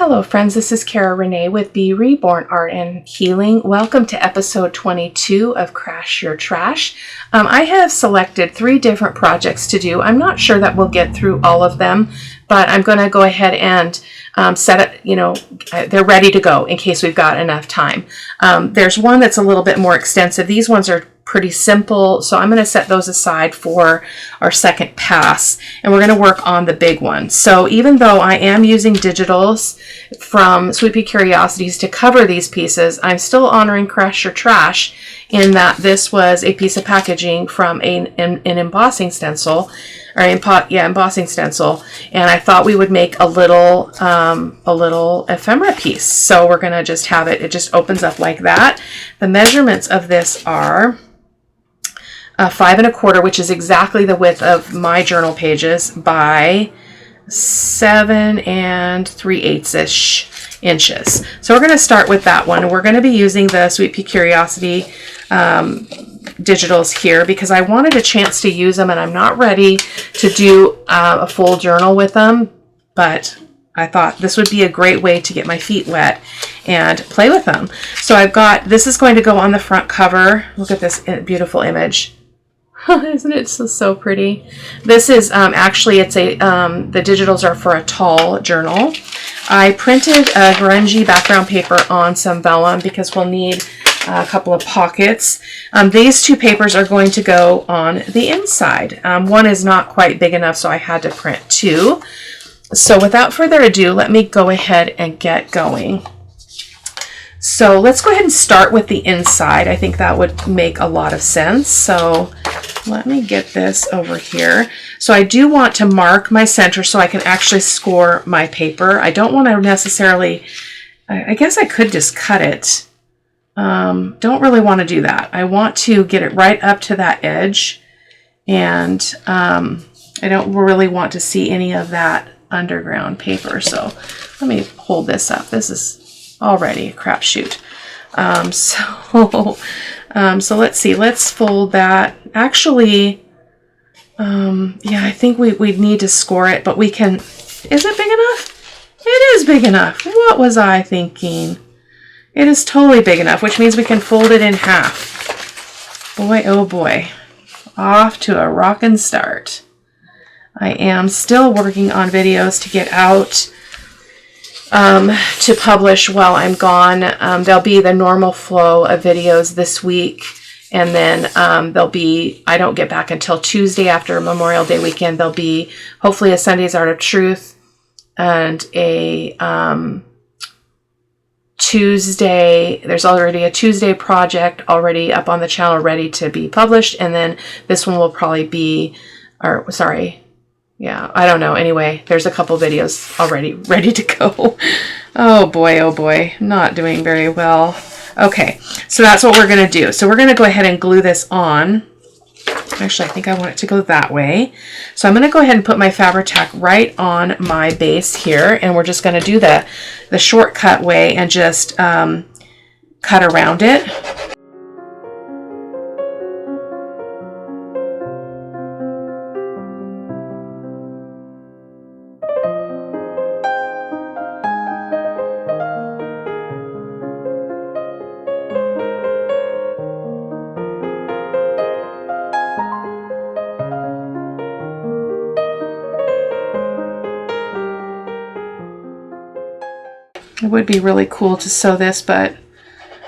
Hello friends, this is Cara-Renee with B.Reborn Art and Healing. Welcome to episode 22 of Crash Your Trash. I have selected 3 different projects to do. I'm not sure that we'll get through all of them, but I'm going to go ahead and set it, they're ready to go in case we've got enough time. There's one that's a little bit more extensive. These ones are pretty simple, so I'm going to set those aside for our second pass, and we're going to work on the big one. So even though I am using digitals from Sweet Pea Curiosities to cover these pieces, I'm still honoring Crash Your Trash in that this was a piece of packaging from an embossing stencil, or embossing stencil, and I thought we would make a little ephemera piece. So we're going to just have it just opens up like that. The measurements of this are 5 1/4, which is exactly the width of my journal pages, by 7 3/8 inches. So we're going to start with that one. We're going to be using the Sweet Pea Curiosity digitals here because I wanted a chance to use them, and I'm not ready to do a full journal with them, but I thought this would be a great way to get my feet wet and play with them. So I've got, this is going to go on the front cover. Look at this beautiful image. Isn't it so pretty? This is actually, it's the digitals are for a tall journal. I printed a grungy background paper on some vellum because we'll need a couple of pockets. These 2 papers are going to go on the inside. One is not quite big enough, so I had to print 2. So without further ado, let me go ahead and get going. So let's go ahead and start with the inside. I think that would make a lot of sense. So let me get this over here. So I do want to mark my center so I can actually score my paper. I don't want to necessarily, I guess I could just cut it. Don't really want to do that. I want to get it right up to that edge, and I don't really want to see any of that underground paper. So let me hold this up. This is already a crapshoot. So let's see. Let's fold that. Actually, yeah, I think we'd need to score it, but we can. Is it big enough? It is big enough. What was I thinking? It is totally big enough, which means we can fold it in half. Boy, oh boy. Off to a rockin' start. I am still working on videos to get out to publish while I'm gone. There'll be the normal flow of videos this week, and then there'll be, I don't get back until Tuesday after Memorial Day weekend. There'll be hopefully a Sunday's Art of Truth and a Tuesday. There's already a Tuesday project already up on the channel ready to be published, and then this one will probably be, or sorry, yeah, I don't know. Anyway, there's a couple videos already ready to go. Oh boy, not doing very well. Okay, so that's what we're going to do. So we're going to go ahead and glue this on. Actually, I think I want it to go that way. So I'm going to go ahead and put my Fabri-Tac right on my base here, and we're just going to do the shortcut way and just cut around it. It would be really cool to sew this, but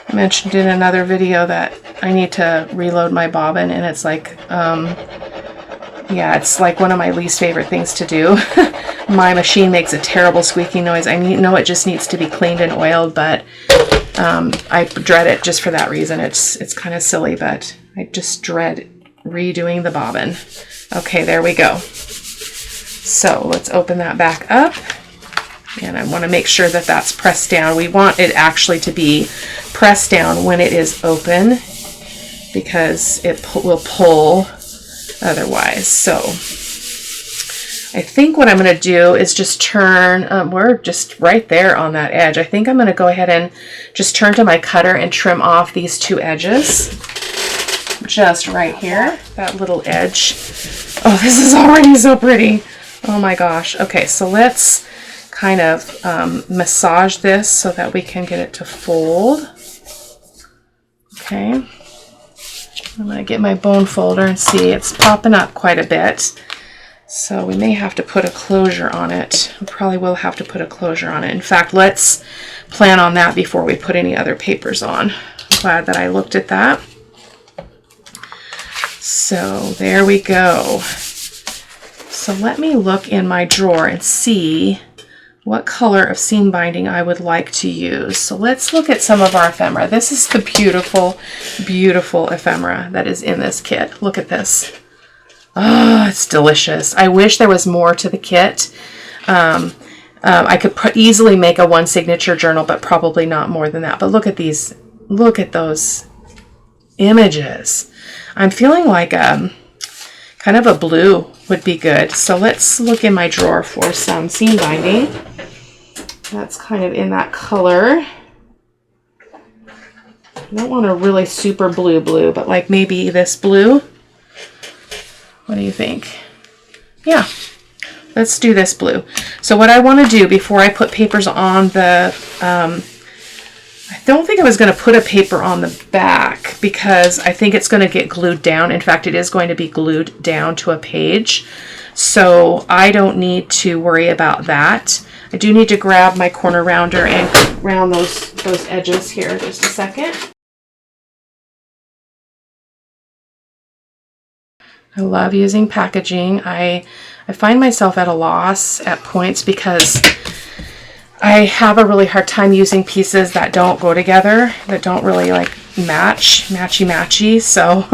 I mentioned in another video that I need to reload my bobbin, and it's like, yeah, it's like one of my least favorite things to do. My machine makes a terrible squeaking noise. I know it just needs to be cleaned and oiled, but I dread it just for that reason. It's kind of silly, but I just dread redoing the bobbin. Okay, there we go. So let's open that back up. And I want to make sure that that's pressed down. We want it actually to be pressed down when it is open because it will pull otherwise. So I think what I'm going to do is just turn, we're just right there on that edge. I think I'm going to go ahead and just turn to my cutter and trim off these 2 edges. Just right here, that little edge. Oh, this is already so pretty. Oh my gosh. Okay, so let's kind of massage this so that we can get it to fold. Okay, I'm going to get my bone folder and see it's popping up quite a bit. So we may have to put a closure on it. We probably will have to put a closure on it. In fact, let's plan on that before we put any other papers on. I'm glad that I looked at that. So there we go. So let me look in my drawer and see what color of seam binding I would like to use. So let's look at some of our ephemera. This is the beautiful, beautiful ephemera that is in this kit. Look at this. Oh, it's delicious. I wish there was more to the kit. I could easily make a one signature journal, but probably not more than that. But look at these. Look at those images. I'm feeling like kind of a blue would be good. So let's look in my drawer for some seam binding. That's kind of in that color. I don't want a really super blue, but like maybe this blue. What do you think? Yeah, let's do this blue. So what I want to do before I put papers on the, I don't think I was going to put a paper on the back because I think it's going to get glued down. In fact, it is going to be glued down to a page. So I don't need to worry about that. I do need to grab my corner rounder and round those edges here just a second. I love using packaging. I find myself at a loss at points because I have a really hard time using pieces that don't go together, that don't really like matchy. So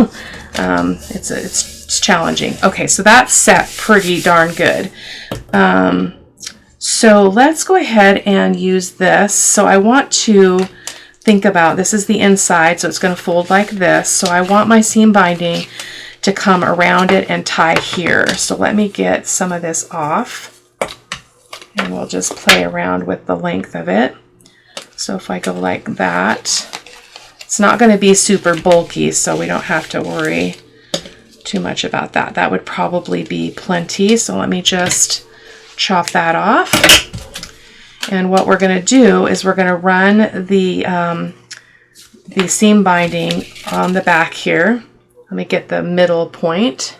it's challenging. Okay, so that's set pretty darn good. So let's go ahead and use this. So I want to think about, this is the inside, so it's going to fold like this. So I want my seam binding to come around it and tie here. So let me get some of this off and we'll just play around with the length of it. So if I go like that, it's not going to be super bulky, so we don't have to worry too much about that. That would probably be plenty. So let me just chop that off. And what we're going to do is we're going to run the seam binding on the back here. Let me get the middle point.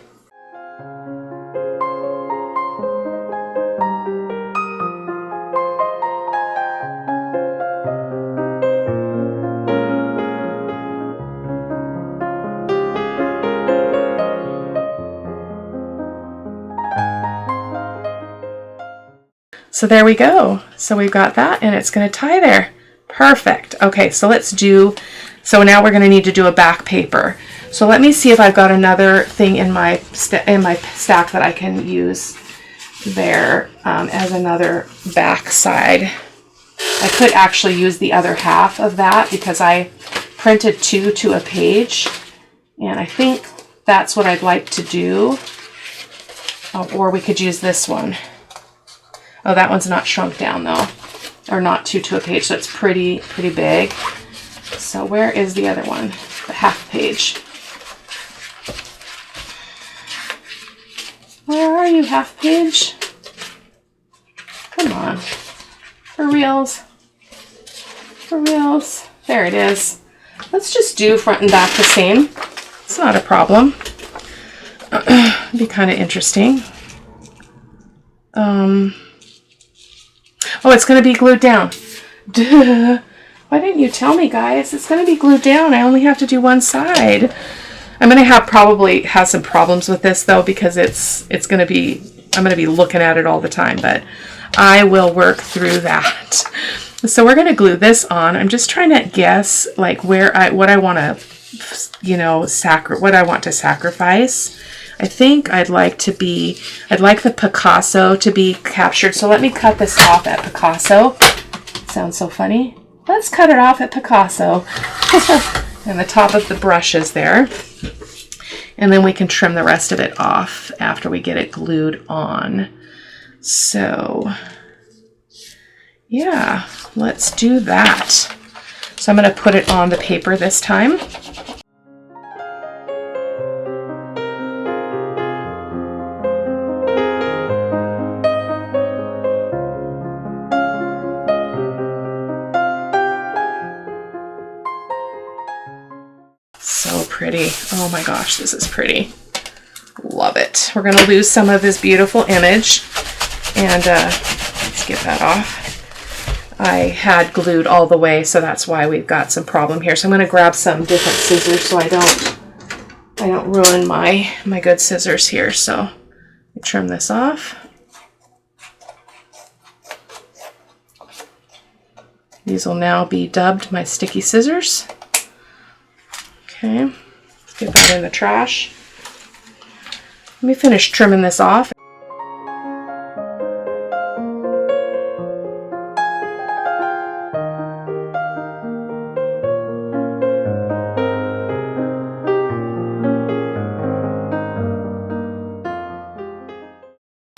So there we go. So we've got that and it's going to tie there. Perfect. Okay, so let's do, so now we're going to need to do a back paper. So let me see if I've got another thing in my stack that I can use there as another back side. I could actually use the other half of that because I printed 2 to a page, and I think that's what I'd like to do. Oh, or we could use this one. Oh, that one's not shrunk down though, or not 2 to a page, so it's pretty big. So where is the other one? The half page. Where are you, half page? Come on. For reals. For reals. There it is. Let's just do front and back the same. It's not a problem. It'd be kind of interesting. Oh, it's going to be glued down. Duh. Why didn't you tell me, guys? It's going to be glued down. I only have to do one side. I'm going to probably have some problems with this though, because it's going to be, I'm going to be looking at it all the time, but I will work through that. So we're going to glue this on. I'm just trying to guess like what I want to, you know, what I want to sacrifice. I think I'd like the Picasso to be captured. So let me cut this off at Picasso. Sounds so funny. Let's cut it off at Picasso. And the top of the brush is there. And then we can trim the rest of it off after we get it glued on. So yeah, let's do that. So I'm going to put it on the paper this time. pretty. Oh my gosh, this is pretty. Love it. We're going to lose some of this beautiful image. And let's get that off. I had glued all the way, so that's why we've got some problem here. So I'm going to grab some different scissors so I don't ruin my good scissors here. So trim this off. These will now be dubbed my sticky scissors. Okay, let's get that in the trash. Let me finish trimming this off.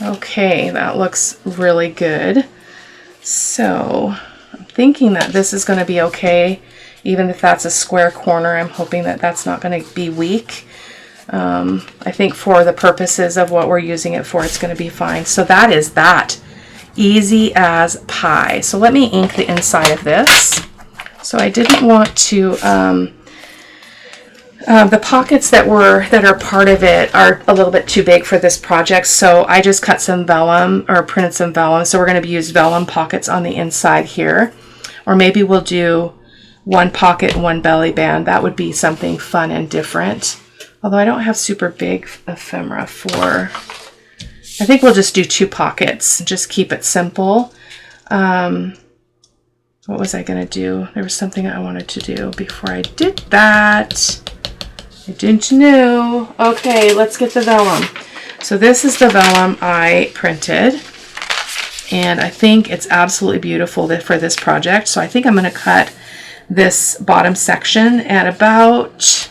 Okay, that looks really good. So I'm thinking that this is going to be okay, even if that's a square corner. I'm hoping that that's not going to be weak. I think for the purposes of what we're using it for, it's going to be fine. So that is that. Easy as pie. So let me ink the inside of this. So I didn't want to, the pockets that are part of it are a little bit too big for this project. So I just cut some vellum, or printed some vellum. So we're going to use vellum pockets on the inside here. Or maybe we'll do one pocket and one belly band. That would be something fun and different. Although I don't have super big ephemera for, I think we'll just do 2 pockets. Just keep it simple. What was I going to do? There was something I wanted to do before I did that. I didn't know. Okay, let's get the vellum. So this is the vellum I printed. And I think it's absolutely beautiful for this project. So I think I'm going to cut this bottom section at about,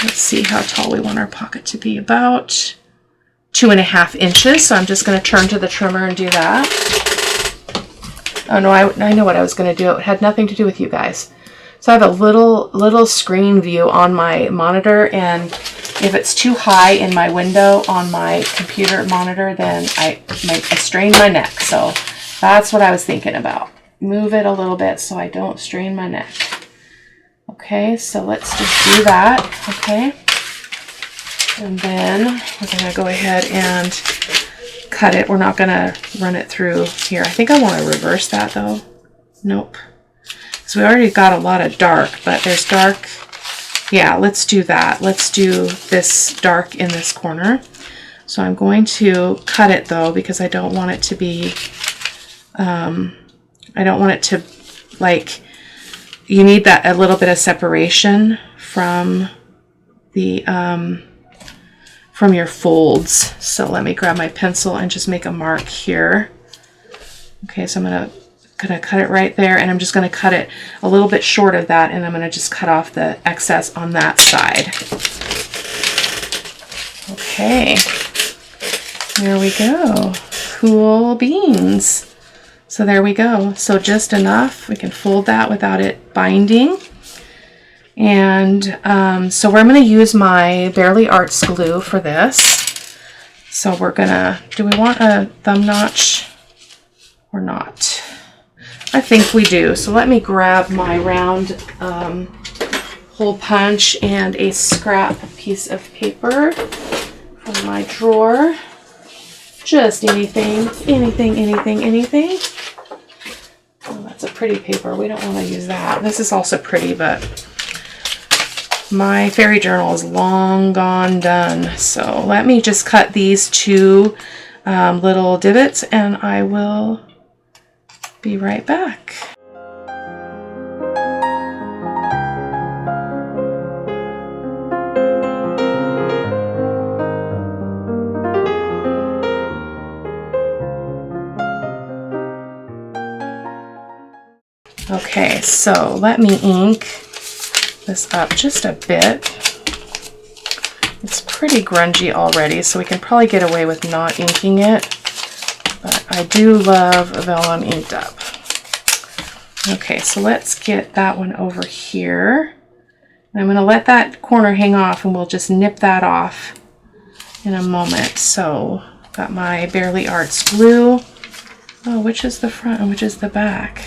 let's see how tall we want our pocket to be, about 2.5 inches. So I'm just going to turn to the trimmer and do that. Oh no, I know what I was going to do. It had nothing to do with you guys. So I have a little screen view on my monitor, and if it's too high in my window on my computer monitor, then I strain my neck. So that's what I was thinking about. Move it a little bit so I don't strain my neck. Okay, so let's just do that. Okay. And then we're going to go ahead and cut it. We're not going to run it through here. I think I want to reverse that though. Nope. So we already got a lot of dark, but there's dark. Yeah, let's do that. Let's do this dark in this corner. So I'm going to cut it though, because I don't want it to be, I don't want it to, like, you need that a little bit of separation from the, from your folds. So let me grab my pencil and just make a mark here. Okay, so I'm gonna cut it right there, and I'm just going to cut it a little bit short of that, and I'm going to just cut off the excess on that side. Okay, there we go. Cool beans. So there we go. So just enough. We can fold that without it binding. And so I'm going to use my Barely Arts glue for this. So we're going to, do we want a thumb notch or not? I think we do. So let me grab my round hole punch and a scrap piece of paper from my drawer. Just anything. Oh, that's a pretty paper. We don't want to use that. This is also pretty, but my fairy journal is long gone done. So let me just cut these 2 little divots, and I will be right back. Okay, so let me ink this up just a bit. It's pretty grungy already, so we can probably get away with not inking it. But I do love vellum inked up. Okay, so let's get that one over here. And I'm going to let that corner hang off, and we'll just nip that off in a moment. So I've got my Barely Arts glue. Oh, which is the front and which is the back?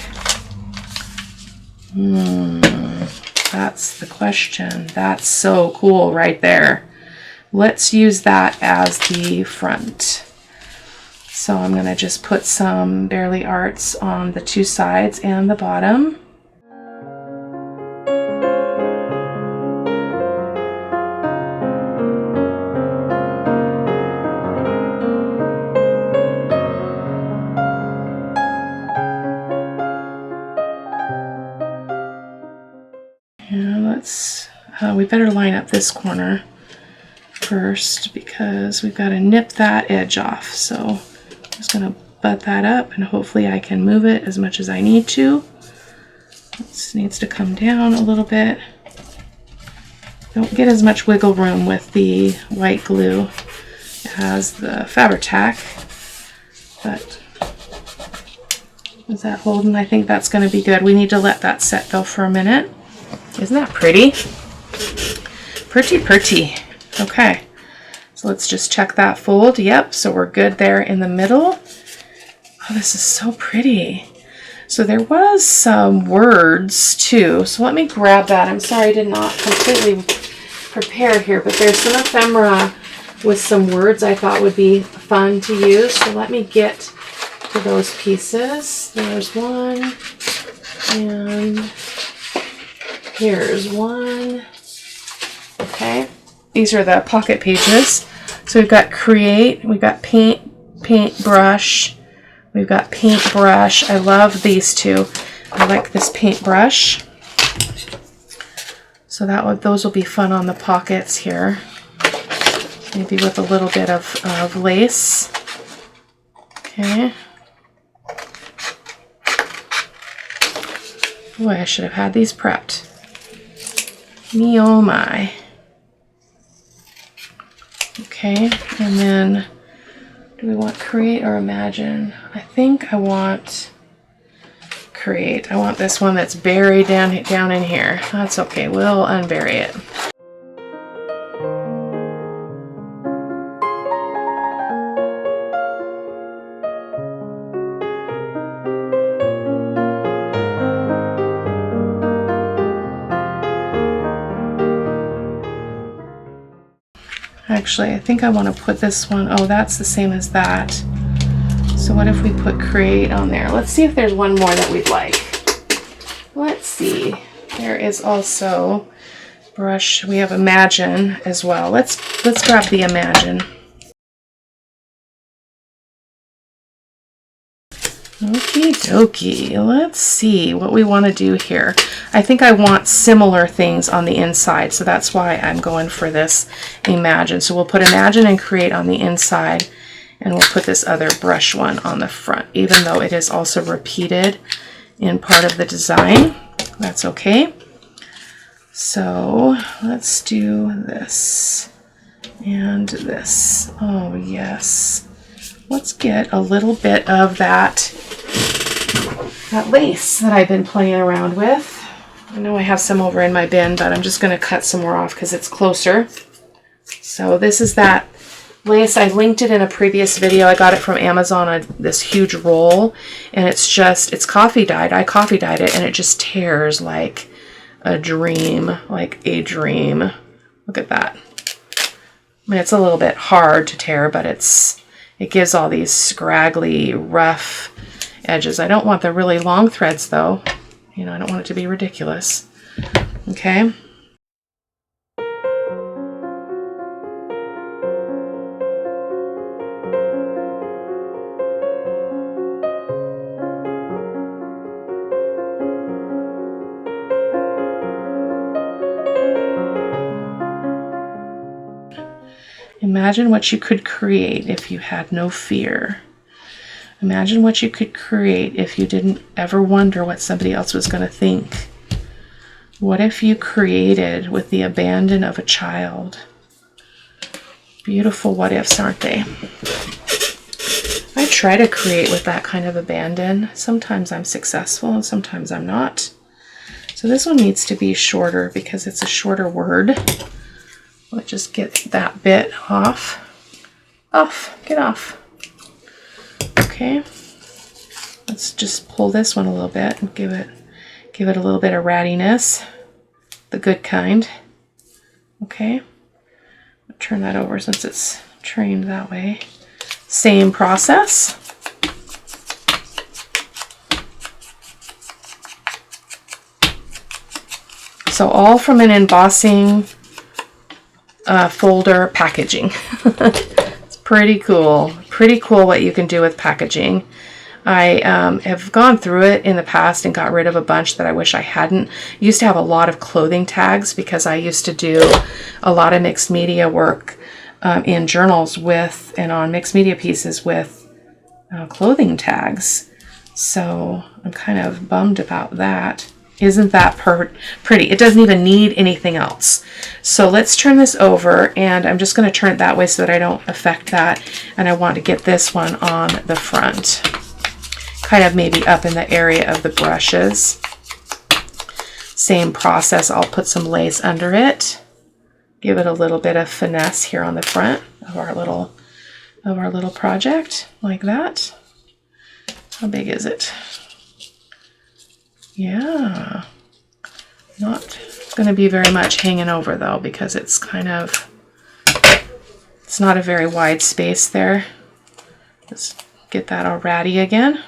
That's the question. That's so cool right there. Let's use that as the front. So I'm going to just put some Barely Arts on the two sides and the bottom. And let's, we better line up this corner first because we've got to nip that edge off. So I'm just going to butt that up and hopefully I can move it as much as I need to. This needs to come down a little bit. Don't get as much wiggle room with the white glue as the Fabri-Tac, but is that holding? I think that's going to be good. We need to let that set though for a minute. Isn't that pretty? Pretty, pretty. Okay, so let's just check that fold. Yep, so we're good there in the middle. Oh, this is so pretty. So there was some words too. So let me grab that. I'm sorry I did not completely prepare here, but there's some ephemera with some words I thought would be fun to use. So let me get to those pieces. There's one, and here's one. Okay, these are the pocket pages. So we've got create, we've got paint, paintbrush, we've got paintbrush. I love these two. I like this paintbrush. So those will be fun on the pockets here. Maybe with a little bit of lace. Okay. Boy, I should have had these prepped. Me oh my. Okay, and then do we want create or imagine? I think I want create. I want this one that's buried down in here. That's okay, we'll unbury it. Actually, I think I want to put this one, oh, that's the same as that. So what if we put create on there? Let's see if there's one more that we'd like. Let's see. There is also brush. We have imagine as well. Let's grab the imagine. Okie dokie. Let's see what we want to do here. I think I want similar things on the inside, so that's why I'm going for this imagine. So we'll put imagine and create on the inside, and we'll put this other brush one on the front, even though it is also repeated in part of the design. That's okay. So let's do this and this. Oh yes. Let's get a little bit of that lace that I've been playing around with. I know I have some over in my bin, but I'm just going to cut some more off because it's closer. So this is that lace. I linked it in a previous video. I got it from Amazon on this huge roll, and it's coffee dyed. I coffee dyed it, and it just tears like a dream, like a dream. Look at that. I mean, it's a little bit hard to tear, but it gives all these scraggly, rough edges. I don't want the really long threads though. You know, I don't want it to be ridiculous. Okay. Imagine what you could create if you had no fear. Imagine what you could create if you didn't ever wonder what somebody else was going to think. What if you created with the abandon of a child? Beautiful what ifs, aren't they? I try to create with that kind of abandon. Sometimes I'm successful and sometimes I'm not. So this one needs to be shorter because it's a shorter word. Let's just get that bit off. Get off. Okay. Let's just pull this one a little bit and give it a little bit of rattiness. the good kind. Okay, I'll turn that over since it's trained that way. Same process. So all from an embossing folder packaging. It's pretty cool. Pretty cool what you can do with packaging. I have gone through it in the past and got rid of a bunch that I wish I hadn't. I used to have a lot of clothing tags because I used to do a lot of mixed media work in journals with and on mixed media pieces with clothing tags. So I'm kind of bummed about that. Isn't that pretty? It doesn't even need anything else. So let's turn this over, and I'm just going to turn it that way so that I don't affect that. And I want to get this one on the front, kind of maybe up in the area of the brushes. Same process. I'll put some lace under it, give it a little bit of finesse here on the front of our little project, like that. How big is it? Yeah, not going to be very much hanging over though, because it's not a very wide space there. Let's get that all ratty again.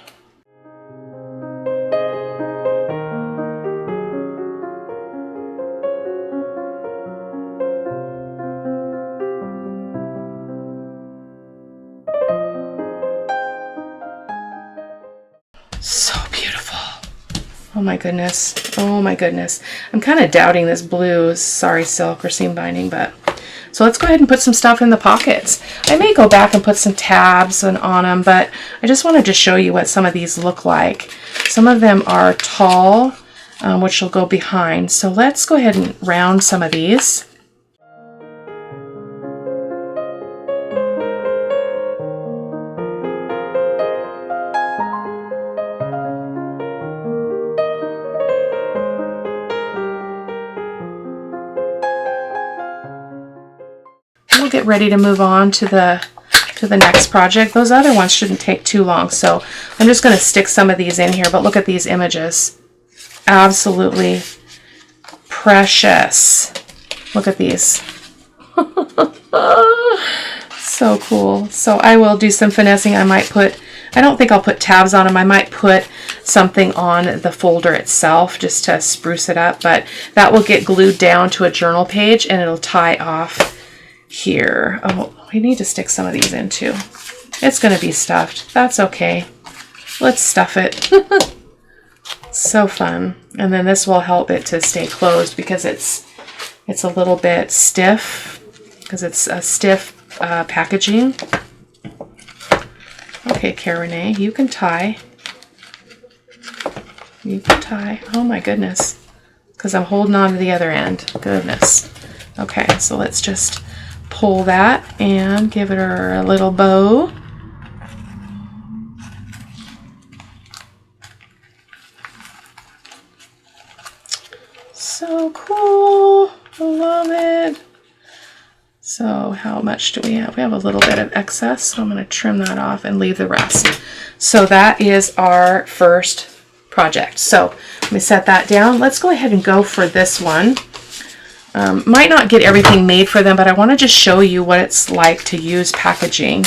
So beautiful. Oh my goodness. Oh my goodness. I'm kind of doubting this blue. Sorry, silk or seam binding, but so let's go ahead and put some stuff in the pockets. I may go back and put some tabs on them, but I just wanted to show you what some of these look like. Some of them are tall, which will go behind. So let's go ahead and round some of these. We'll get ready to move on to the next project. Those other ones shouldn't take too long, so I'm just going to stick some of these in here. But look at these images. Absolutely precious. Look at these. So cool. So I will do some finessing. I don't think I'll put tabs on them. I might put something on the folder itself just to spruce it up, but that will get glued down to a journal page and it'll tie off here. Oh, we need to stick some of these in too. It's going to be stuffed. That's okay. Let's stuff it. So fun. And then this will help it to stay closed because it's a little bit stiff because it's a stiff packaging. Okay, Cara-Renee, you can tie. You can tie. Oh my goodness. Because I'm holding on to the other end. Goodness. Okay, so let's just pull that and give it a little bow. So cool. I love it. So how much do we have? We have a little bit of excess, so I'm going to trim that off and leave the rest. So that is our first project. So let me set that down. Let's go ahead and go for this one. Might not get everything made for them, but I want to just show you what it's like to use packaging.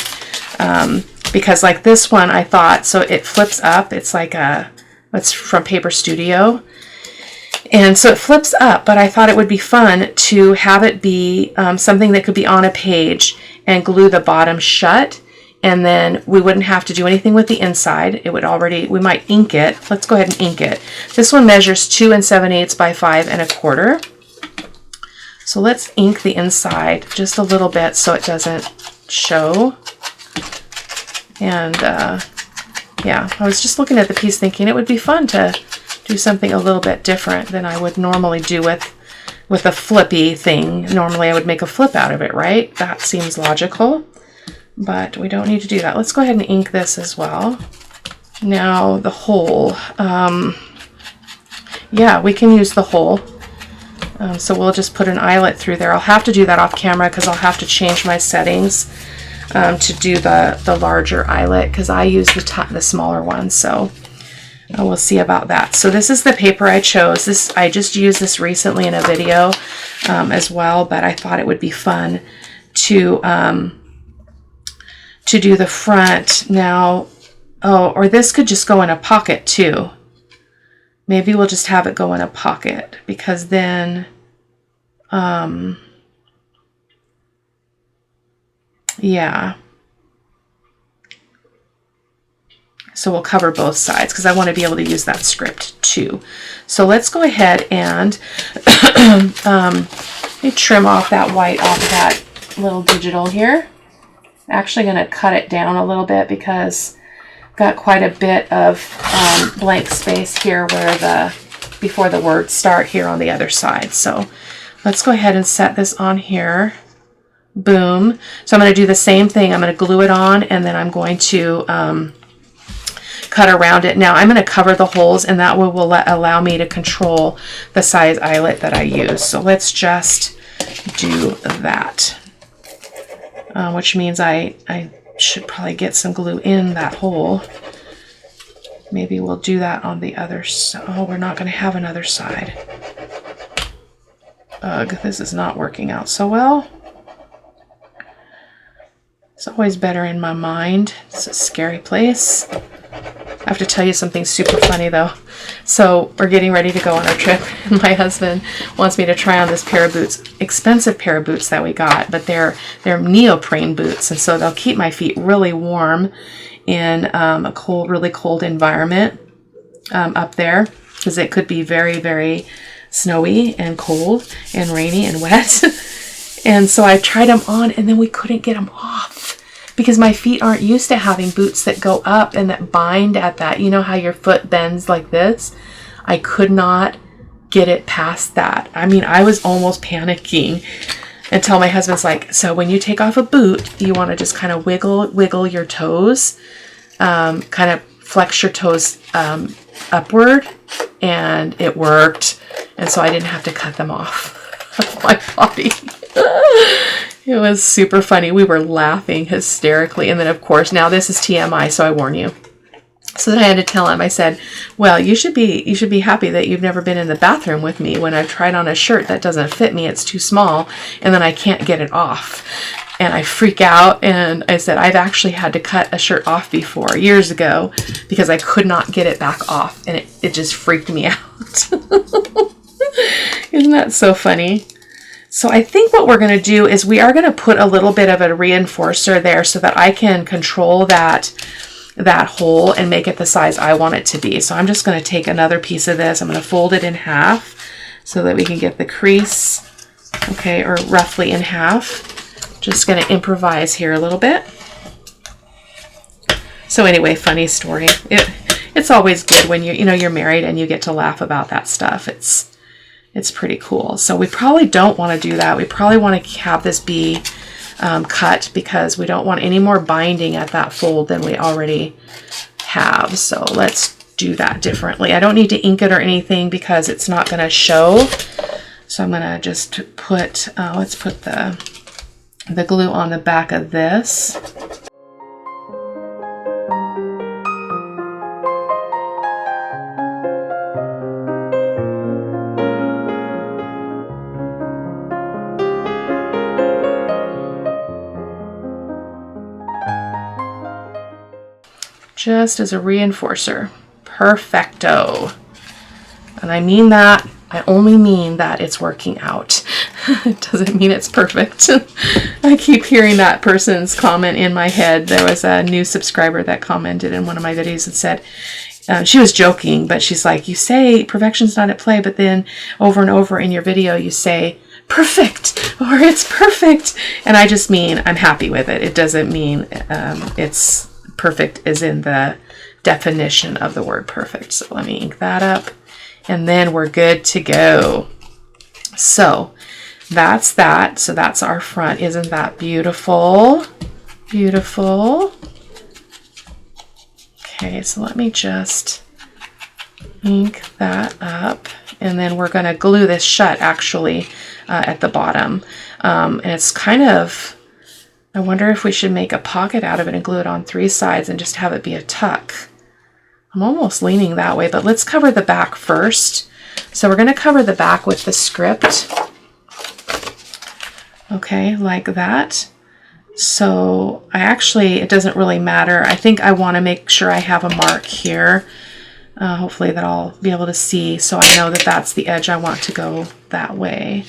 Because like this one, I thought, so it flips up. It's like it's from Paper Studio. And so it flips up, but I thought it would be fun to have it be something that could be on a page and glue the bottom shut. And then we wouldn't have to do anything with the inside. It would already, we might ink it. Let's go ahead and ink it. This one measures 2 7/8 by 5 1/4. So let's ink the inside just a little bit so it doesn't show. And yeah, I was just looking at the piece thinking it would be fun to do something a little bit different than I would normally do with a flippy thing. Normally I would make a flip out of it, right? That seems logical, but we don't need to do that. Let's go ahead and ink this as well. Now the hole. Yeah, we can use the hole. So we'll just put an eyelet through there. I'll have to do that off camera because I'll have to change my settings to do the larger eyelet because I use the smaller one. So we'll see about that. So this is the paper I chose. This, I just used this recently in a video as well, but I thought it would be fun to do the front now. Oh, or this could just go in a pocket too. Maybe we'll just have it go in a pocket, because then, yeah. So we'll cover both sides because I want to be able to use that script too. So let's go ahead and let me trim off that white off of that little digital here. I'm actually going to cut it down a little bit because I've got quite a bit of blank space here where before the words start here on the other side. So let's go ahead and set this on here. Boom. So I'm going to do the same thing. I'm going to glue it on, and then I'm going to cut around it. Now I'm going to cover the holes, and that will allow me to control the size eyelet that I use. So let's just do that, which means I should probably get some glue in that hole. Maybe we'll do that on the other side. Oh, we're not going to have another side. Ugh, this is not working out so well. It's always better in my mind. It's a scary place. I have to tell you something super funny though. So we're getting ready to go on our trip, and my husband wants me to try on this pair of boots, expensive pair of boots that we got, but they're neoprene boots, and so they'll keep my feet really warm in a cold, really cold environment up there, because it could be very, very snowy and cold and rainy and wet. And so I tried them on, and then we couldn't get them off, because my feet aren't used to having boots that go up and that bind at that. You know how your foot bends like this? I could not get it past that. I mean, I was almost panicking until my husband's like, so when you take off a boot, you want to just kind of wiggle your toes, kind of flex your toes upward, and it worked. And so I didn't have to cut them off of my body. It was super funny. We were laughing hysterically. And then, of course, now this is TMI, so I warn you. So then I had to tell him, I said, well, you should be happy that you've never been in the bathroom with me when I've tried on a shirt that doesn't fit me. It's too small, and then I can't get it off. And I freak out, and I said, I've actually had to cut a shirt off before, years ago, because I could not get it back off, and it just freaked me out. Isn't that so funny? So I think what we're going to do is we are going to put a little bit of a reinforcer there so that I can control that hole and make it the size I want it to be. So I'm just going to take another piece of this. I'm going to fold it in half so that we can get the crease, okay, or roughly in half. Just going to improvise here a little bit. So anyway, funny story. It's always good when you're married and you get to laugh about that stuff. It's pretty cool. So we probably don't want to do that. We probably want to have this be cut, because we don't want any more binding at that fold than we already have. So let's do that differently. I don't need to ink it or anything because it's not going to show. So I'm going to just put, let's put the glue on the back of this. Just as a reinforcer. Perfecto. And I mean that, I only mean that it's working out. It doesn't mean it's perfect. I keep hearing that person's comment in my head. There was a new subscriber that commented in one of my videos and said, she was joking, but she's like, you say perfection's not at play, but then over and over in your video you say perfect, or it's perfect. And I just mean I'm happy with it. It doesn't mean it's perfect is in the definition of the word perfect. So let me ink that up, and then we're good to go. So that's that. So that's our front. Isn't that beautiful? Beautiful. Okay, so let me just ink that up, and then we're going to glue this shut actually at the bottom. And it's kind of, I wonder if we should make a pocket out of it and glue it on 3 sides and just have it be a tuck. I'm almost leaning that way, but let's cover the back first. So we're going to cover the back with the script. Okay, like that. So it doesn't really matter. I think I want to make sure I have a mark here. Hopefully that I'll be able to see, so I know that that's the edge I want to go that way.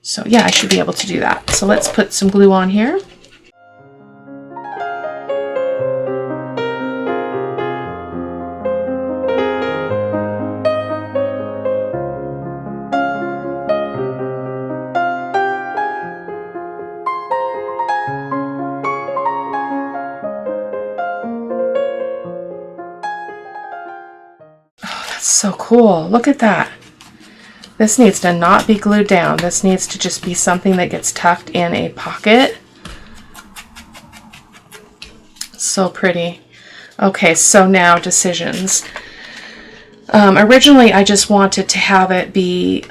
So yeah, I should be able to do that. So let's put some glue on here. So cool. Look at that. This needs to not be glued down. This needs to just be something that gets tucked in a pocket. So pretty. Okay, so now decisions. Originally, I just wanted to have it be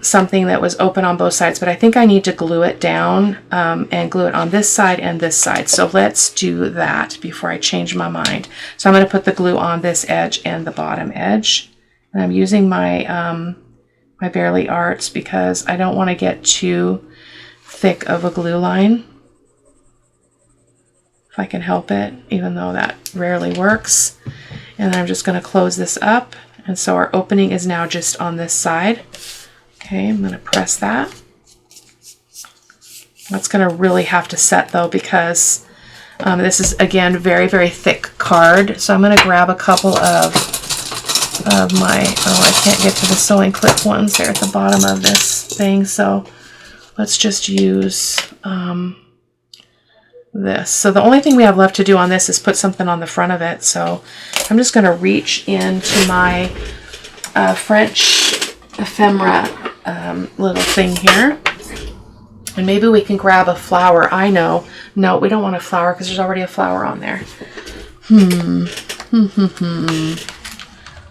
something that was open on both sides, but I think I need to glue it down and glue it on this side and this side. So let's do that before I change my mind. So I'm going to put the glue on this edge and the bottom edge. And I'm using my my Barely Arts because I don't want to get too thick of a glue line, if I can help it, even though that rarely works. And I'm just going to close this up. And so our opening is now just on this side. Okay, I'm going to press that. That's going to really have to set though, because this is, again, very, very thick card. So I'm going to grab a couple of my, I can't get to the sewing clip ones. They're at the bottom of this thing. So let's just use this. So the only thing we have left to do on this is put something on the front of it. So I'm just going to reach into my French ephemera little thing here. And maybe we can grab a flower. I know. No, we don't want a flower because there's already a flower on there.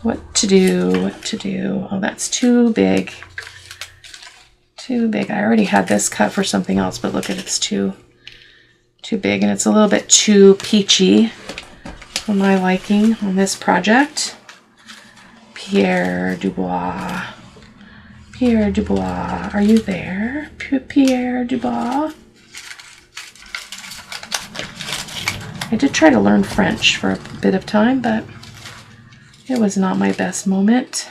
What to do? What to do? Oh, that's too big. Too big. I already had this cut for something else, but look at it, it's too big, and it's a little bit too peachy for my liking on this project. Pierre Dubois. Pierre Dubois, are you there? Pierre Dubois. I did try to learn French for a bit of time, but it was not my best moment.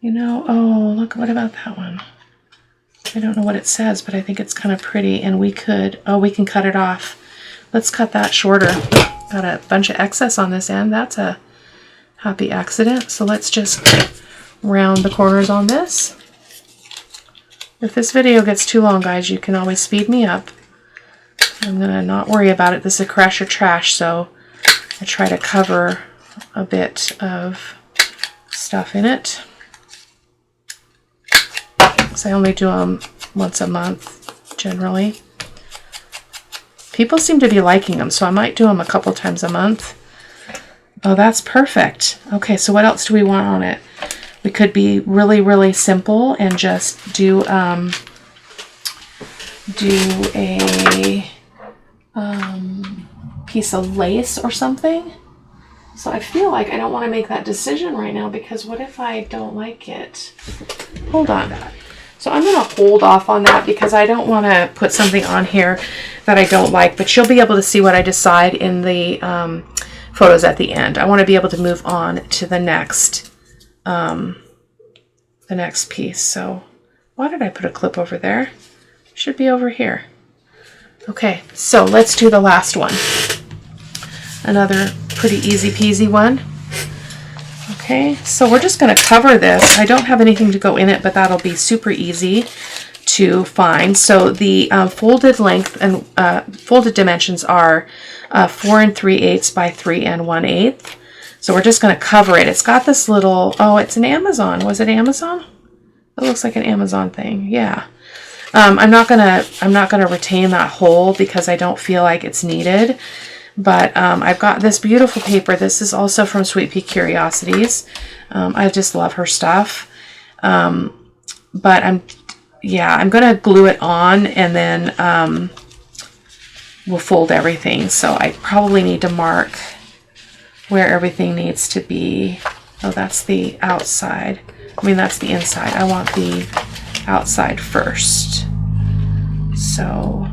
You know, oh, look, what about that one? I don't know what it says, but I think it's kind of pretty, and we could, oh, we can cut it off. Let's cut that shorter. Got a bunch of excess on this end. That's a happy accident. So let's just round the corners on this. If this video gets too long, guys, you can always speed me up. I'm gonna not worry about it. This is a crash or trash, so I try to cover a bit of stuff in it. So I only do them once a month, generally. People seem to be liking them, so I might do them a couple times a month. Oh, that's perfect. Okay, so what else do we want on it? We could be really, really simple and just do a piece of lace or something. So I feel like I don't want to make that decision right now, because what if I don't like it? Hold on. So I'm going to hold off on that because I don't want to put something on here that I don't like, but you'll be able to see what I decide in the photos at the end. I want to be able to move on to the next piece. So why did I put a clip over there? It should be over here. Okay, so let's do the last one. Another pretty easy peasy one. Okay, so we're just going to cover this. I don't have anything to go in it, but that'll be super easy to find. So the folded length and folded dimensions are 4 3/8 by 3 1/8. So we're just going to cover it. It's got this little, oh, it's an Amazon. Was it Amazon? It looks like an Amazon thing. Yeah. I'm not gonna retain that hole because I don't feel like it's needed. But I've got this beautiful paper. This is also from Sweet Pea Curiosities. I just love her stuff. But I'm gonna glue it on, and then will fold everything. So I probably need to mark where everything needs to be. Oh, that's the outside. I mean, that's the inside. I want the outside first. So,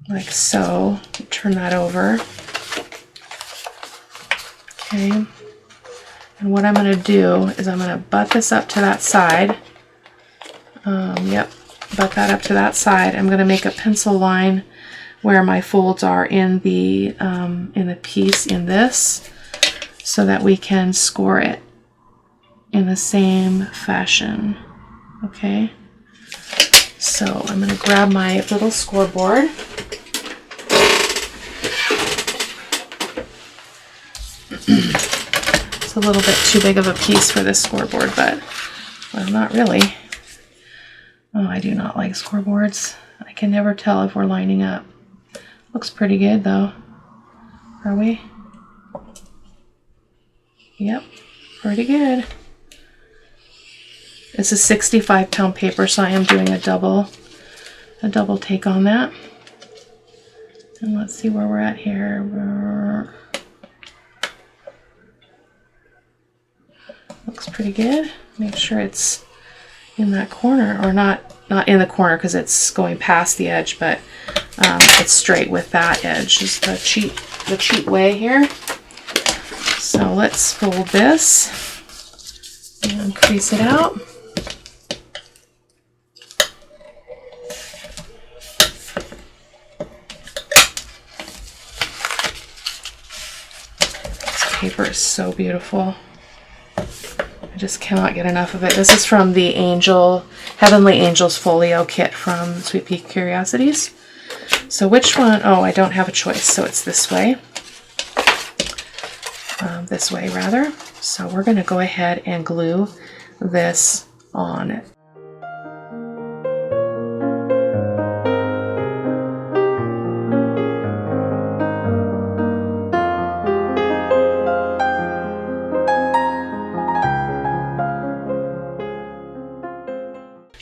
like so. Turn that over. Okay. And what I'm going to do is I'm going to butt this up to that side. Yep, butt that up to that side. I'm going to make a pencil line where my folds are in the piece in this, so that we can score it in the same fashion. Okay, so I'm going to grab my little scoreboard. It's a little bit too big of a piece for this scoreboard, but, well, not really. Oh, I do not like scoreboards. I can never tell if we're lining up. Looks pretty good though. Are we? Yep, pretty good. It's a 65-pound paper, so I am doing a double take on that. And let's see where we're at here. Looks pretty good. Make sure it's in that corner, or not in the corner because it's going past the edge, but it's straight with that edge. Is the cheap way here. So let's fold this and crease it out. This paper is so beautiful. I just cannot get enough of it. This is from the Heavenly Angels Folio kit from Sweet Pea Curiosities. So which one? Oh, I don't have a choice, so it's this way. This way, rather. So we're going to go ahead and glue this on.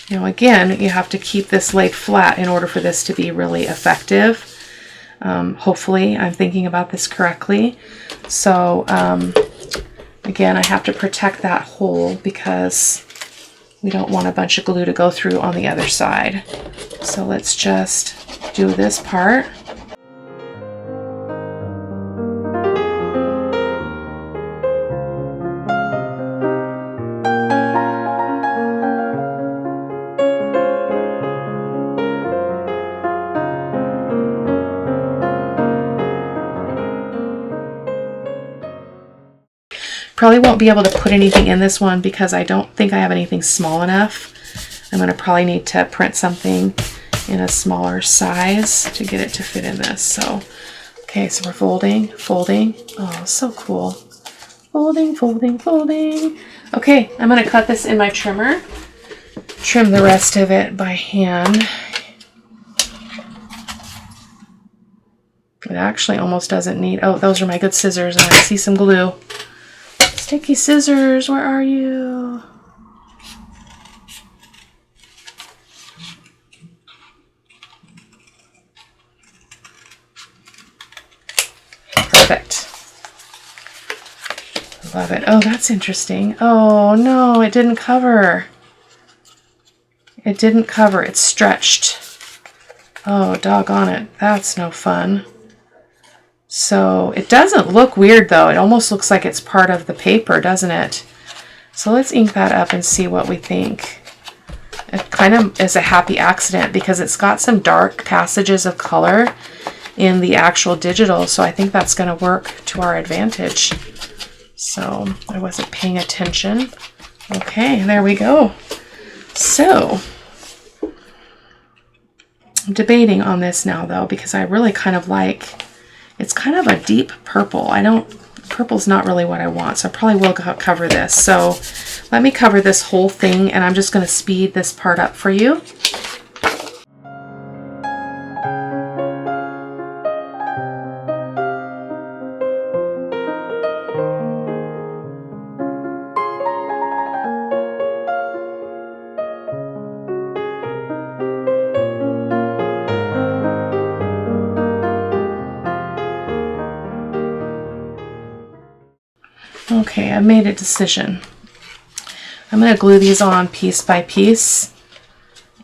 Now again, you have to keep this laid flat in order for this to be really effective. Hopefully I'm thinking about this correctly. So again, I have to protect that hole because we don't want a bunch of glue to go through on the other side. So let's just do this part. Probably won't be able to put anything in this one because I don't think I have anything small enough. I'm going to probably need to print something in a smaller size to get it to fit in this. So, okay, so we're folding. Oh, so cool. Folding. Okay, I'm going to cut this in my trimmer. Trim the rest of it by hand. It actually almost doesn't need, oh, those are my good scissors, and I see some glue. Sticky scissors, where are you? Perfect. Love it. Oh, that's interesting. Oh no, it didn't cover. It didn't cover. It's stretched. Oh, doggone it. That's no fun. So it doesn't look weird though. It almost looks like it's part of the paper, doesn't it? So let's ink that up and see what we think. It kind of is a happy accident because it's got some dark passages of color in the actual digital. So I think that's going to work to our advantage. So I wasn't paying attention. Okay, there we go. So I'm debating on this now though, because I really kind of like, it's kind of a deep purple. Purple's not really what I want, so I probably will cover this. So let me cover this whole thing, and I'm just going to speed this part up for you. I've made a decision. I'm going to glue these on piece by piece,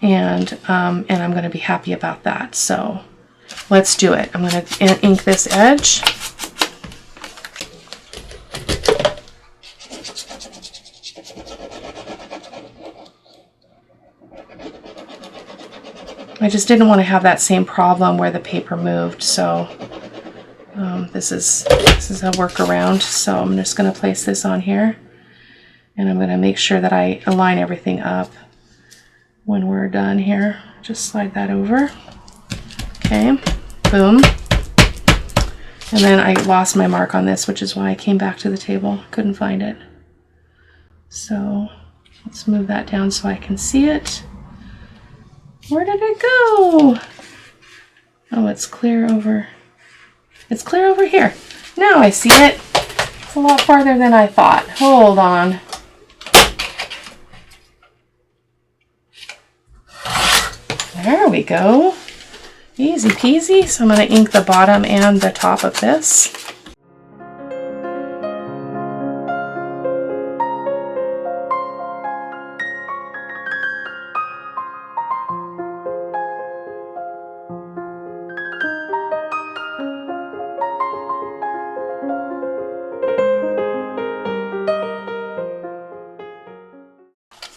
and I'm going to be happy about that. So let's do it. I'm going to ink this edge. I just didn't want to have that same problem where the paper moved, so this is a workaround. So I'm just going to place this on here, and I'm going to make sure that I align everything up when we're done here. Just slide that over. Okay, boom. And then I lost my mark on this, which is why I came back to the table. Couldn't find it. So let's move that down so I can see it. Where did it go? Oh, it's clear over. It's clear over here. Now I see it. It's a lot farther than I thought. Hold on. There we go. Easy peasy. So I'm going to ink the bottom and the top of this.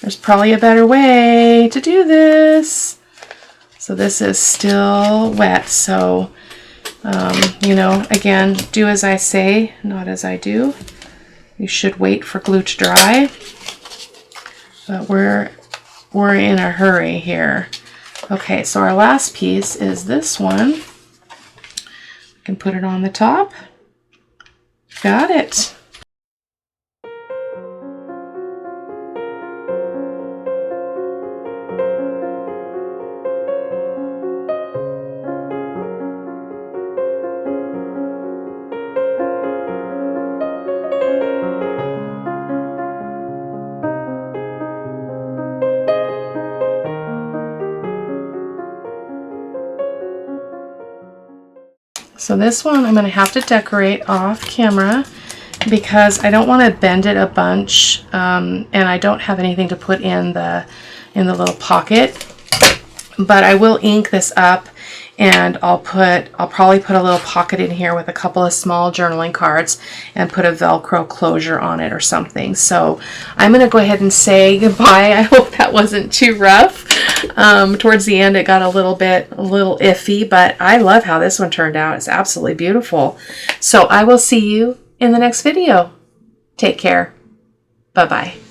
There's probably a better way to do this. So this is still wet, so you know, again, do as I say, not as I do. You should wait for glue to dry, but we're in a hurry here. Okay, so our last piece is this one. We can put it on the top. Got it. So this one I'm going to have to decorate off camera because I don't want to bend it a bunch, and I don't have anything to put in the little pocket. But I will ink this up, and I'll probably put a little pocket in here with a couple of small journaling cards and put a Velcro closure on it or something. So I'm going to go ahead and say goodbye. I hope that wasn't too rough. Towards the end it got a little iffy, but I love how this one turned out. It's absolutely beautiful. So I will see you in the next video. Take care. Bye-bye.